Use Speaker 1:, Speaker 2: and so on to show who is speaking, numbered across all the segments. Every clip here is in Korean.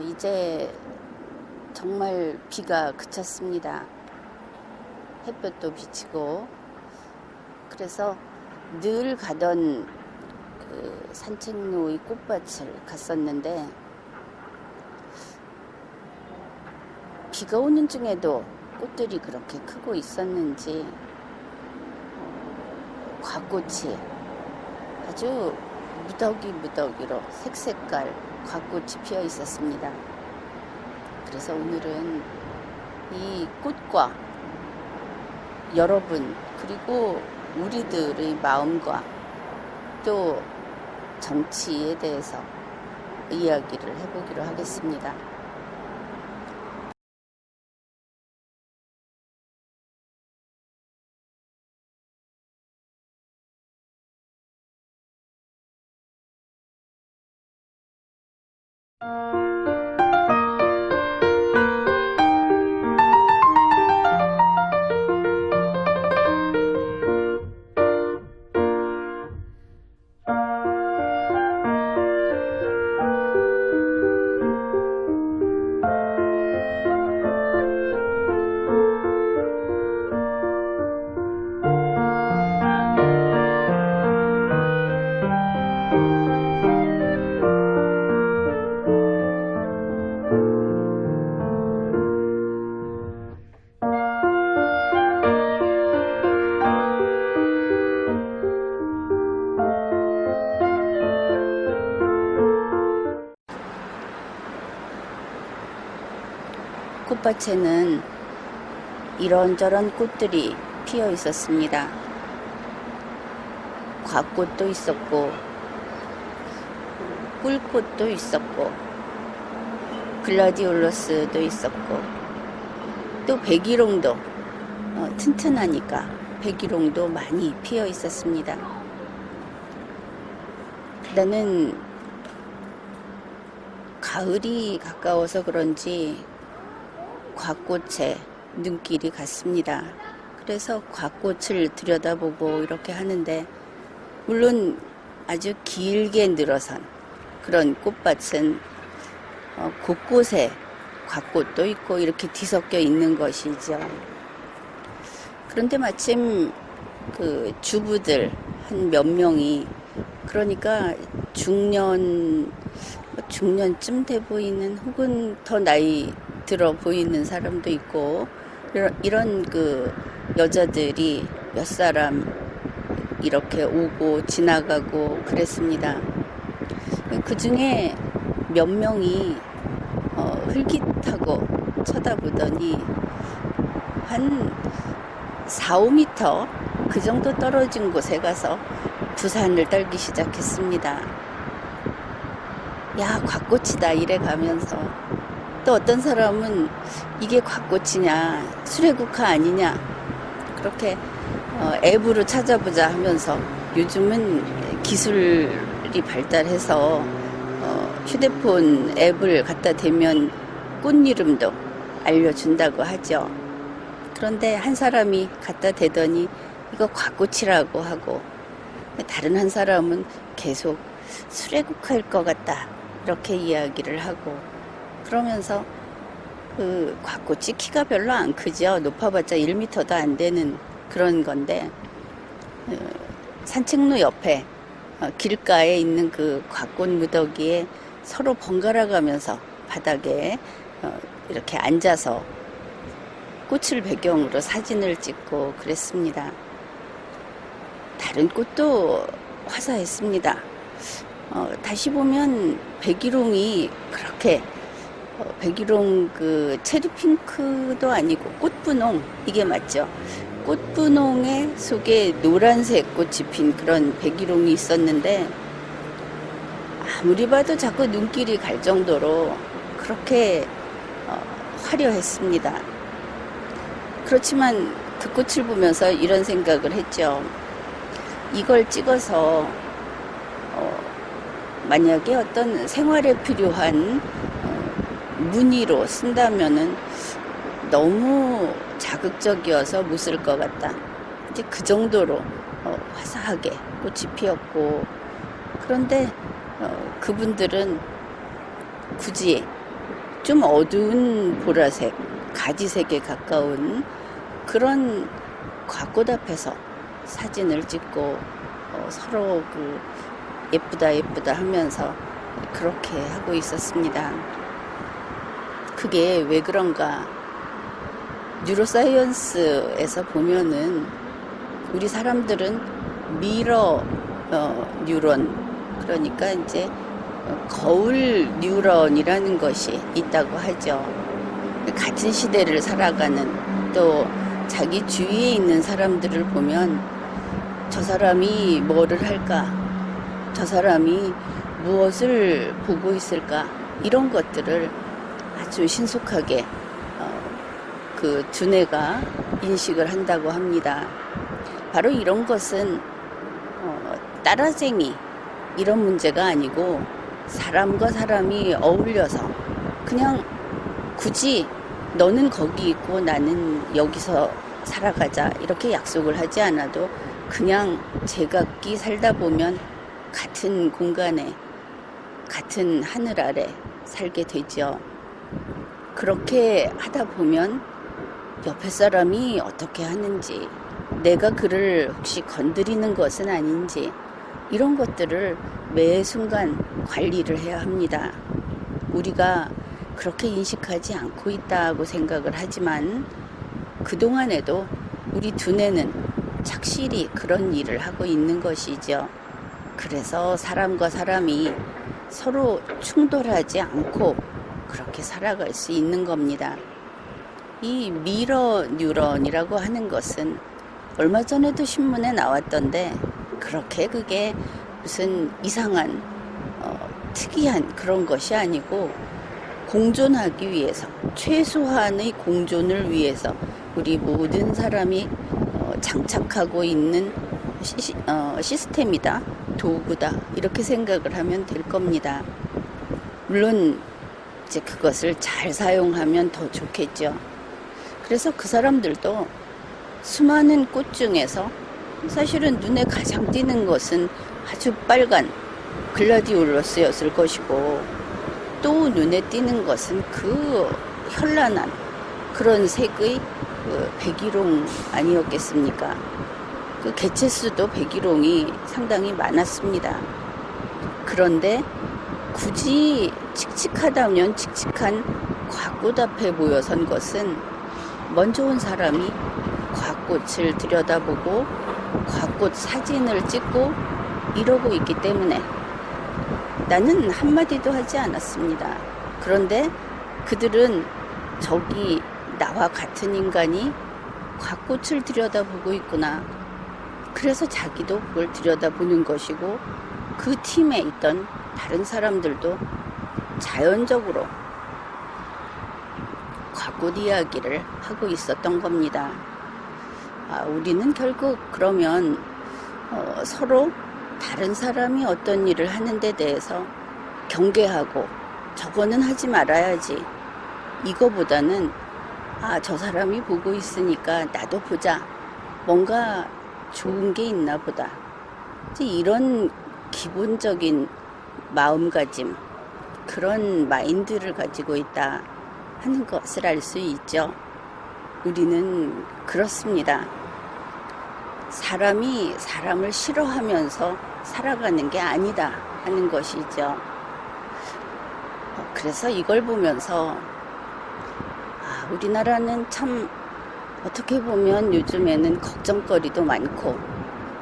Speaker 1: 이제 정말 비가 그쳤습니다. 햇볕도 비치고. 그래서 늘 가던 그 산책로의 꽃밭을 갔었는데, 비가 오는 중에도 꽃들이 그렇게 크고 있었는지 곽꽃이 아주 무더기로 색색깔 곽꽃이 피어 있었습니다. 그래서 오늘은 이 꽃과 여러분, 그리고 우리들의 마음과 또 정치에 대해서 이야기를 해보기로 하겠습니다. 꽃밭에는 이런저런 꽃들이 피어 있었습니다. 곽꽃도 있었고, 꿀꽃도 있었고, 글라디올러스도 있었고, 또 백일홍도 튼튼하니까 백일홍도 많이 피어 있었습니다. 나는 가을이 가까워서 그런지 곽꽃에 눈길이 갔습니다. 그래서 곽꽃을 들여다보고 이렇게 하는데, 물론 아주 길게 늘어선 그런 꽃밭은 곳곳에 곽꽃도 있고 이렇게 뒤섞여 있는 것이죠. 그런데 마침 그 주부들 한 몇 명이, 그러니까 중년쯤 돼 보이는, 혹은 더 나이 들어 보이는 사람도 있고, 이런 그 여자들이 몇 사람 이렇게 오고 지나가고 그랬습니다. 그 중에 몇 명이 흘깃하고 쳐다보더니 한 4, 5m 그 정도 떨어진 곳에 가서 두산을 떨기 시작했습니다. 야, 곽꽃이다 이래 가면서, 또 어떤 사람은 이게 곽꽃이냐, 수레국화 아니냐, 그렇게 앱으로 찾아보자 하면서, 요즘은 기술이 발달해서 휴대폰 앱을 갖다 대면 꽃 이름도 알려준다고 하죠. 그런데 한 사람이 갖다 대더니 이거 곽꽃이라고 하고, 다른 한 사람은 계속 수레국화일 것 같다 이렇게 이야기를 하고, 그러면서 그 곽꽃이 키가 별로 안 크죠. 높아봤자 1m도 안 되는 그런 건데, 산책로 옆에 길가에 있는 그 곽꽃 무더기에 서로 번갈아 가면서 바닥에 이렇게 앉아서 꽃을 배경으로 사진을 찍고 그랬습니다. 다른 꽃도 화사했습니다. 다시 보면 백일홍이 그렇게 백일홍 그 체리핑크도 아니고 꽃분홍, 이게 맞죠? 꽃분홍의 속에 노란색 꽃이 핀 그런 백일홍이 있었는데, 아무리 봐도 자꾸 눈길이 갈 정도로 그렇게 화려했습니다. 그렇지만 그 꽃을 보면서 이런 생각을 했죠. 이걸 찍어서 만약에 어떤 생활에 필요한 무늬로 쓴다면은 너무 자극적이어서 못 쓸 것 같다. 이제 그 정도로 화사하게 꽃이 피었고, 그런데 그분들은 굳이 좀 어두운 보라색, 가지색에 가까운 그런 곽꽃 앞에서 사진을 찍고 서로 그 예쁘다 예쁘다 하면서 그렇게 하고 있었습니다. 그게 왜 그런가? 뉴로사이언스에서 보면은 우리 사람들은 미러 뉴런, 그러니까 이제 거울 뉴런이라는 것이 있다고 하죠. 같은 시대를 살아가는, 또 자기 주위에 있는 사람들을 보면 저 사람이 뭐를 할까? 저 사람이 무엇을 보고 있을까? 이런 것들을 아주 신속하게 그 두뇌가 인식을 한다고 합니다. 바로 이런 것은 따라쟁이 이런 문제가 아니고 사람과 사람이 어울려서 그냥 굳이 너는 거기 있고 나는 여기서 살아가자 이렇게 약속을 하지 않아도 그냥 제각기 살다 보면 같은 공간에 같은 하늘 아래 살게 되죠. 그렇게 하다 보면 옆에 사람이 어떻게 하는지, 내가 그를 혹시 건드리는 것은 아닌지, 이런 것들을 매 순간 관리를 해야 합니다. 우리가 그렇게 인식하지 않고 있다고 생각을 하지만 그동안에도 우리 두뇌는 착실히 그런 일을 하고 있는 것이죠. 그래서 사람과 사람이 서로 충돌하지 않고 그렇게 살아갈 수 있는 겁니다. 이 미러 뉴런이라고 하는 것은 얼마 전에도 신문에 나왔던데, 그렇게 그게 무슨 이상한 특이한 그런 것이 아니고 공존하기 위해서, 최소한의 공존을 위해서 우리 모든 사람이 장착하고 있는 시스템이다, 도구다, 이렇게 생각을 하면 될 겁니다. 물론 이제 그것을 잘 사용하면 더 좋겠죠. 그래서 그 사람들도 수많은 꽃 중에서 사실은 눈에 가장 띄는 것은 아주 빨간 글라디올러스였을 것이고, 또 눈에 띄는 것은 그 현란한 그런 색의 그 백일홍 아니었겠습니까? 그 개체수도 백일홍이 상당히 많았습니다. 그런데 굳이 칙칙하다면 칙칙한 곽꽃 앞에 모여선 것은 먼저 온 사람이 곽꽃을 들여다보고 곽꽃 사진을 찍고 이러고 있기 때문에 나는 한마디도 하지 않았습니다. 그런데 그들은 저기 나와 같은 인간이 곽꽃을 들여다보고 있구나. 그래서 자기도 그걸 들여다보는 것이고, 그 팀에 있던 다른 사람들도 자연적으로 곽꽃 이야기를 하고 있었던 겁니다. 우리는 결국 그러면 서로 다른 사람이 어떤 일을 하는 데 대해서 경계하고 저거는 하지 말아야지, 이거보다는 저 사람이 보고 있으니까 나도 보자, 뭔가 좋은 게 있나 보다, 이런 기본적인 마음가짐, 그런 마인드를 가지고 있다 하는 것을 알 수 있죠. 우리는 그렇습니다. 사람이 사람을 싫어하면서 살아가는 게 아니다 하는 것이죠. 그래서 이걸 보면서 우리나라는 참 어떻게 보면 요즘에는 걱정거리도 많고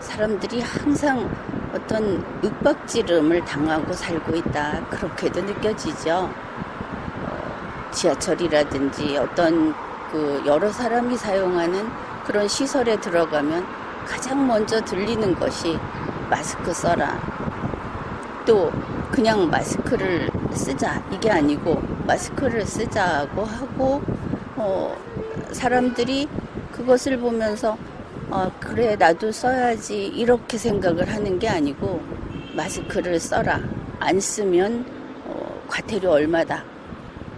Speaker 1: 사람들이 항상 어떤 윽박지름을 당하고 살고 있다, 그렇게도 느껴지죠. 지하철이라든지 어떤 그 여러 사람이 사용하는 그런 시설에 들어가면 가장 먼저 들리는 것이 마스크 써라, 또 그냥 마스크를 쓰자, 이게 아니고 마스크를 쓰자고 하고 사람들이 그것을 보면서 그래 나도 써야지 이렇게 생각을 하는 게 아니고, 마스크를 써라, 안 쓰면 과태료 얼마다,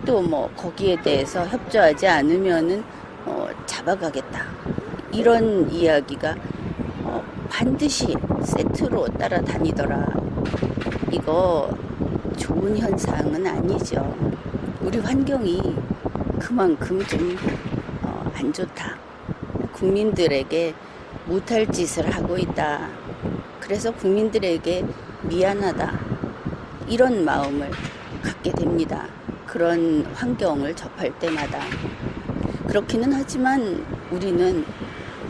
Speaker 1: 또 뭐 거기에 대해서 협조하지 않으면은 잡아가겠다, 이런 이야기가 반드시 세트로 따라다니더라. 이거 좋은 현상은 아니죠. 우리 환경이 그만큼 좀 안 좋다. 국민들에게 못할 짓을 하고 있다. 그래서 국민들에게 미안하다. 이런 마음을 갖게 됩니다. 그런 환경을 접할 때마다. 그렇기는 하지만 우리는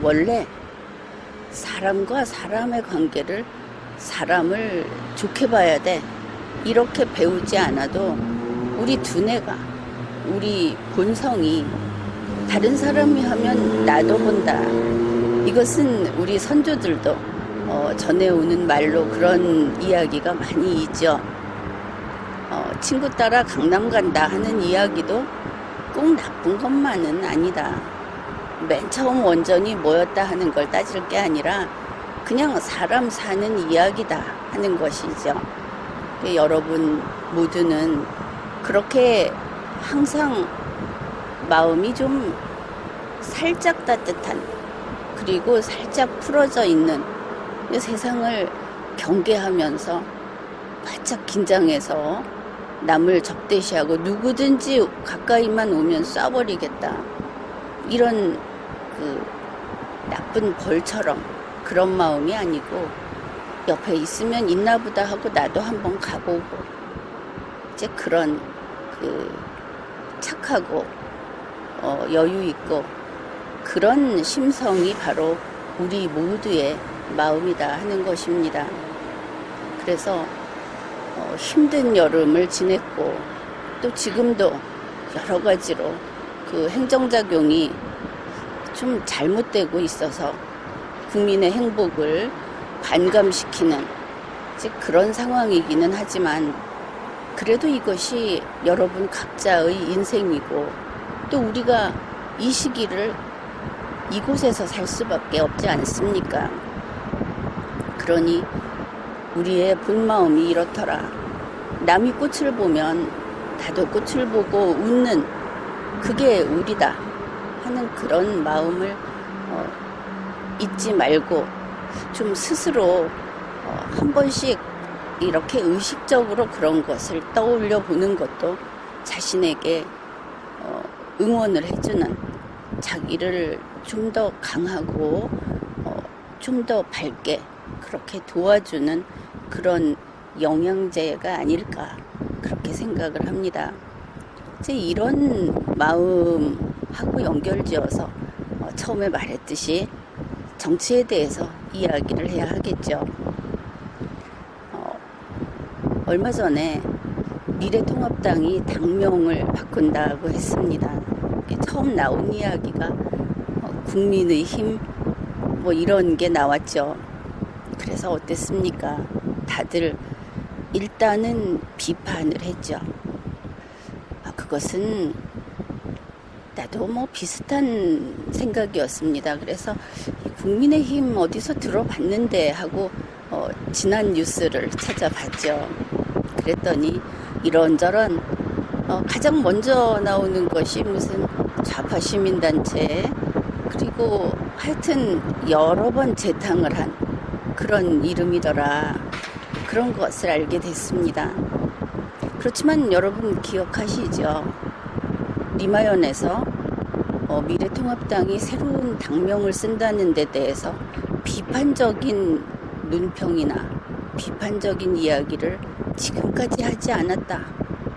Speaker 1: 원래 사람과 사람의 관계를 사람을 좋게 봐야 돼. 이렇게 배우지 않아도 우리 두뇌가, 우리 본성이 다른 사람이 하면 나도 본다. 이것은 우리 선조들도 전해오는 말로 그런 이야기가 많이 있죠. 친구 따라 강남 간다 하는 이야기도 꼭 나쁜 것만은 아니다. 맨 처음 원전이 뭐였다 하는 걸 따질 게 아니라 그냥 사람 사는 이야기다 하는 것이죠. 여러분 모두는 그렇게 항상 마음이 좀 살짝 따뜻한, 그리고 살짝 풀어져 있는 세상을 경계하면서 바짝 긴장해서 남을 적대시하고 누구든지 가까이만 오면 쏴버리겠다. 이런 나쁜 벌처럼 그런 마음이 아니고 옆에 있으면 있나 보다 하고 나도 한번 가보고 이제 그런 착하고 여유 있고 그런 심성이 바로 우리 모두의 마음이다 하는 것입니다. 그래서 힘든 여름을 지냈고 또 지금도 여러 가지로 행정작용이 좀 잘못되고 있어서 국민의 행복을 반감시키는 그런 상황이기는 하지만 그래도 이것이 여러분 각자의 인생이고 또 우리가 이 시기를 이곳에서 살 수밖에 없지 않습니까? 그러니 우리의 본마음이 이렇더라. 남이 꽃을 보면 나도 꽃을 보고 웃는 그게 우리다 하는 그런 마음을 잊지 말고 좀 스스로 한 번씩 이렇게 의식적으로 그런 것을 떠올려 보는 것도 자신에게 응원을 해주는, 자기를 좀 더 강하고 좀 더 밝게 그렇게 도와주는 그런 영양제가 아닐까 그렇게 생각을 합니다. 이제 이런 마음하고 연결지어서 처음에 말했듯이 정치에 대해서 이야기를 해야 하겠죠. 얼마 전에 미래통합당이 당명을 바꾼다고 했습니다. 처음 나온 이야기가 국민의힘 뭐 이런 게 나왔죠. 그래서 어땠습니까? 다들 일단은 비판을 했죠. 그것은 나도 뭐 비슷한 생각이었습니다. 그래서 국민의힘 어디서 들어봤는데 하고 지난 뉴스를 찾아봤죠. 그랬더니 이런저런 가장 먼저 나오는 것이 무슨 좌파 시민단체, 그리고 하여튼 여러 번 재탕을 한 그런 이름이더라. 그런 것을 알게 됐습니다. 그렇지만 여러분 기억하시죠? 리마연에서 미래통합당이 새로운 당명을 쓴다는 데 대해서 비판적인 논평이나 비판적인 이야기를 지금까지 하지 않았다.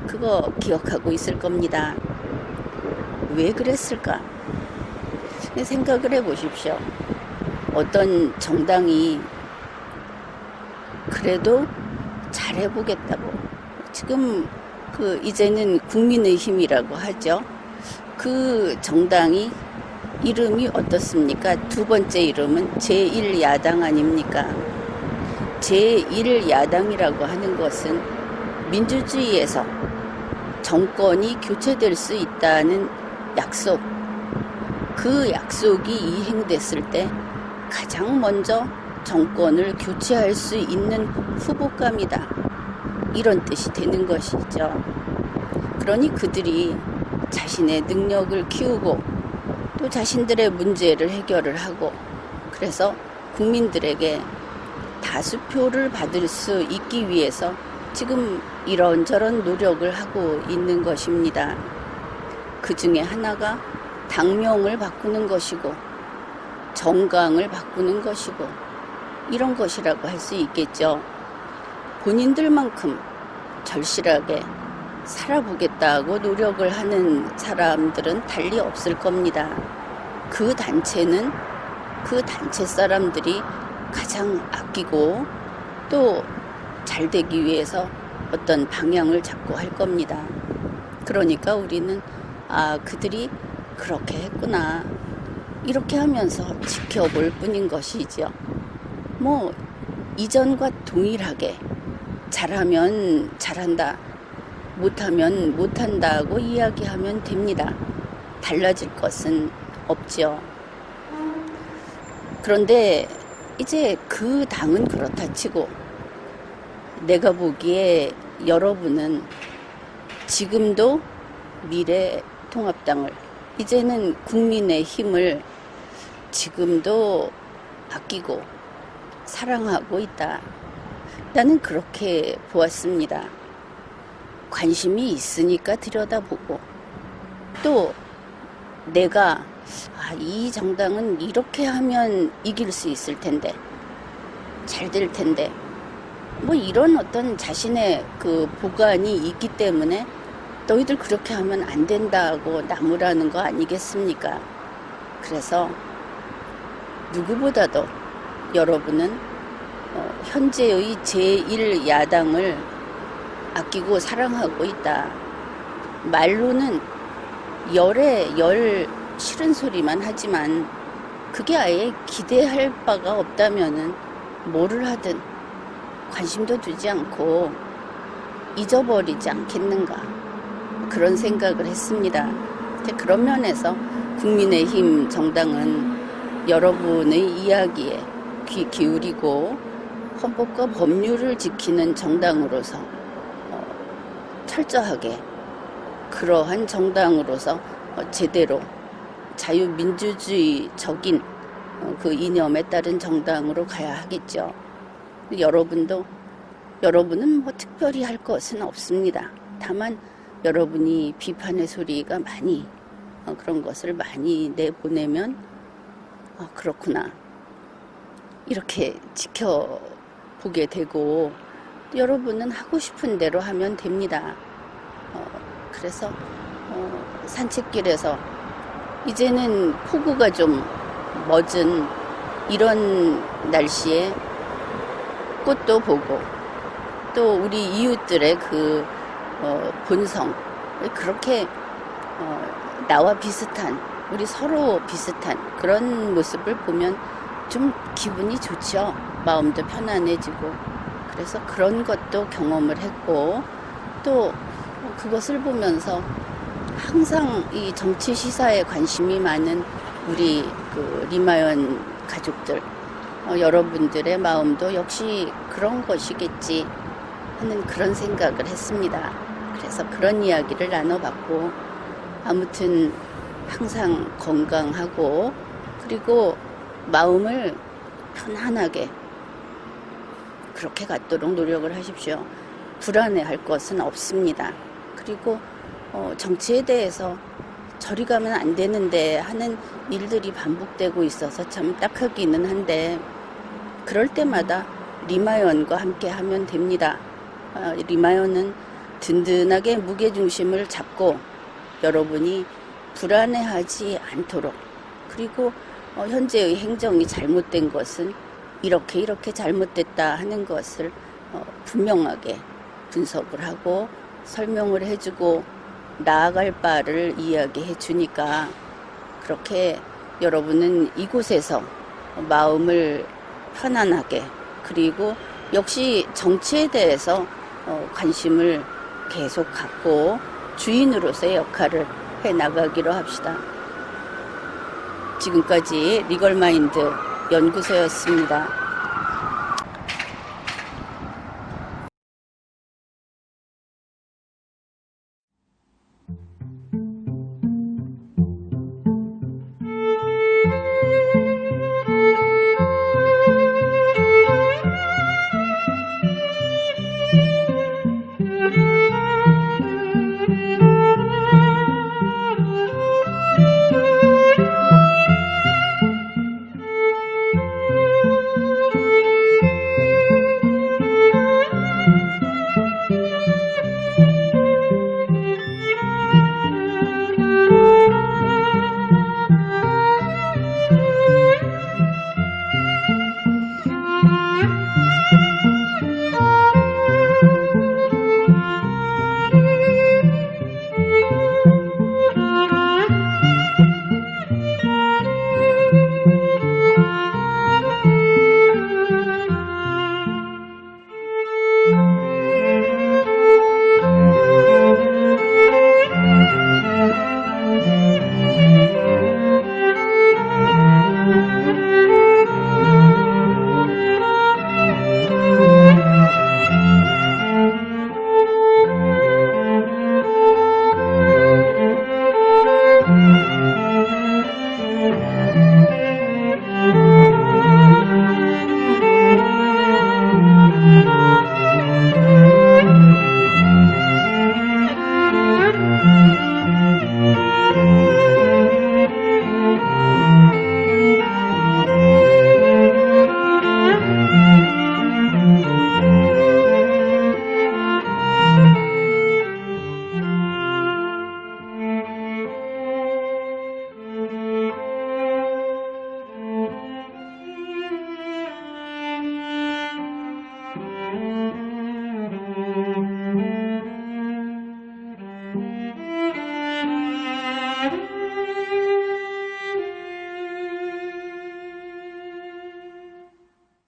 Speaker 1: 그거 기억하고 있을 겁니다. 왜 그랬을까? 생각을 해보십시오. 어떤 정당이 그래도 잘해보겠다고, 지금 이제는 국민의힘이라고 하죠. 그 정당이 이름이 어떻습니까? 두 번째 이름은 제1야당 아닙니까? 제1야당이라고 하는 것은 민주주의에서 정권이 교체될 수 있다는 약속, 그 약속이 이행됐을 때 가장 먼저 정권을 교체할 수 있는 후보감이다. 이런 뜻이 되는 것이죠. 그러니 그들이 자신의 능력을 키우고 또 자신들의 문제를 해결을 하고, 그래서 국민들에게 다수표를 받을 수 있기 위해서 지금 이런저런 노력을 하고 있는 것입니다. 그 중에 하나가 당명을 바꾸는 것이고 정강을 바꾸는 것이고 이런 것이라고 할 수 있겠죠. 본인들만큼 절실하게 살아보겠다고 노력을 하는 사람들은 달리 없을 겁니다. 그 단체는 그 단체 사람들이 가장 아끼고 또 잘 되기 위해서 어떤 방향을 잡고 할 겁니다. 그러니까 우리는 그들이 그렇게 했구나 이렇게 하면서 지켜볼 뿐인 것이죠. 뭐 이전과 동일하게 잘하면 잘한다, 못하면 못한다고 이야기하면 됩니다. 달라질 것은 없죠. 그런데 이제 그 당은 그렇다 치고 내가 보기에 여러분은 지금도 미래통합당을, 이제는 국민의힘을 지금도 아끼고 사랑하고 있다. 나는 그렇게 보았습니다. 관심이 있으니까 들여다보고 또 내가 이 정당은 이렇게 하면 이길 수 있을 텐데 잘 될 텐데 뭐 이런 어떤 자신의 그 보관이 있기 때문에 너희들 그렇게 하면 안 된다고 나무라는 거 아니겠습니까? 그래서 누구보다도 여러분은 현재의 제1야당을 아끼고 사랑하고 있다. 말로는 열에 열 싫은 소리만 하지만 그게 아예 기대할 바가 없다면은 뭐를 하든 관심도 두지 않고 잊어버리지 않겠는가 그런 생각을 했습니다. 그런 면에서 국민의힘 정당은 여러분의 이야기에 귀 기울이고 헌법과 법률을 지키는 정당으로서 철저하게 그러한 정당으로서 제대로 자유민주주의적인 그 이념에 따른 정당으로 가야 하겠죠. 여러분은 뭐 특별히 할 것은 없습니다. 다만 여러분이 비판의 소리가 많이 그런 것을 많이 내보내면 그렇구나 이렇게 지켜보게 되고 여러분은 하고 싶은 대로 하면 됩니다. 그래서 산책길에서 이제는 폭우가 좀 멎은 이런 날씨에 꽃도 보고 또 우리 이웃들의 그 본성 그렇게 나와 비슷한 우리 서로 비슷한 그런 모습을 보면 좀 기분이 좋죠. 마음도 편안해지고 그래서 그런 것도 경험을 했고 또 그것을 보면서 항상 이 정치 시사에 관심이 많은 우리 그 리마연 가족들 여러분들의 마음도 역시 그런 것이겠지 하는 그런 생각을 했습니다. 그래서 그런 이야기를 나눠봤고 아무튼 항상 건강하고 그리고 마음을 편안하게 그렇게 갖도록 노력을 하십시오. 불안해할 것은 없습니다. 그리고 정치에 대해서 저리 가면 안 되는데 하는 일들이 반복되고 있어서 참 딱하기는 한데 그럴 때마다 리마연과 함께 하면 됩니다. 리마연은 든든하게 무게중심을 잡고 여러분이 불안해하지 않도록 그리고 현재의 행정이 잘못된 것은 이렇게 잘못됐다 하는 것을 분명하게 분석을 하고 설명을 해주고 나아갈 바를 이야기해 주니까 그렇게 여러분은 이곳에서 마음을 편안하게 그리고 역시 정치에 대해서 관심을 계속 갖고 주인으로서의 역할을 해 나가기로 합시다. 지금까지 리걸마인드 연구소였습니다.
Speaker 2: Thank you.